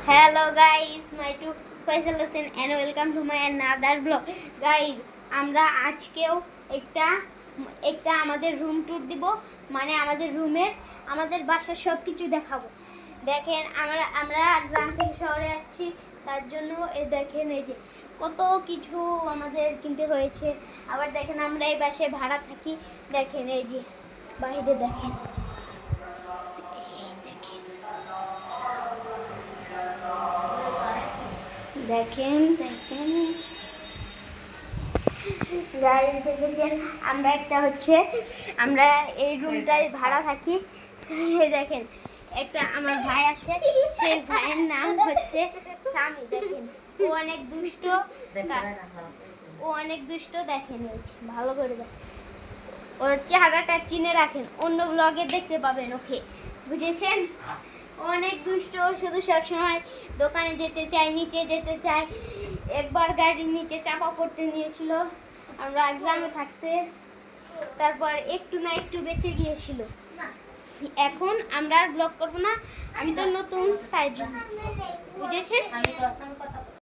Hello guys, my to Faisal Hussain and welcome to my another vlog. Guys, আমরা আজকেও একটা একটা আমাদের রুম ট্যুর দিব, মানে আমাদের রুমের আমাদের বাসার সব কিছু দেখাবো। দেখেন আমরা গ্রাম থেকে শহরে আসছি, তার জন্য দেখেন এই যে কত কিছু আমাদের কিনতে হয়েছে। আবার দেখেন আমরা এই বাসায় ভাড়া থাকি। দেখেন এই যে বাইরে দেখেন, দেখেন দেখেন গাড়ি দেখেছেন। আমরা একটা হচ্ছে আমরা এই রুমটায় ভাড়া থাকি। দেখেন একটা আমার ভাই আছে, সেই ভাইয়ের নাম হচ্ছে সামি। দেখেন ও অনেক দুষ্ট, দেখেন ভালো করে দেখেন, ওর চেহারাটা চিনে রাখেন, অন্য ব্লগে দেখতে পাবেন ওকে, বুঝেছেন? অনেক দুষ্ট, শুধু সবসময় দোকানে যেতে চায়, নিচে যেতে চায়। একবার গাড়ির নিচে চাপা পড়তে নিয়েছিল আমরা গ্রামে থাকতে, তারপর একটু না একটু বেঁচে গিয়েছিল। এখন আমরা আর ব্লগ করবো না, আমি তো নতুন সাইড, বুঝেছেন?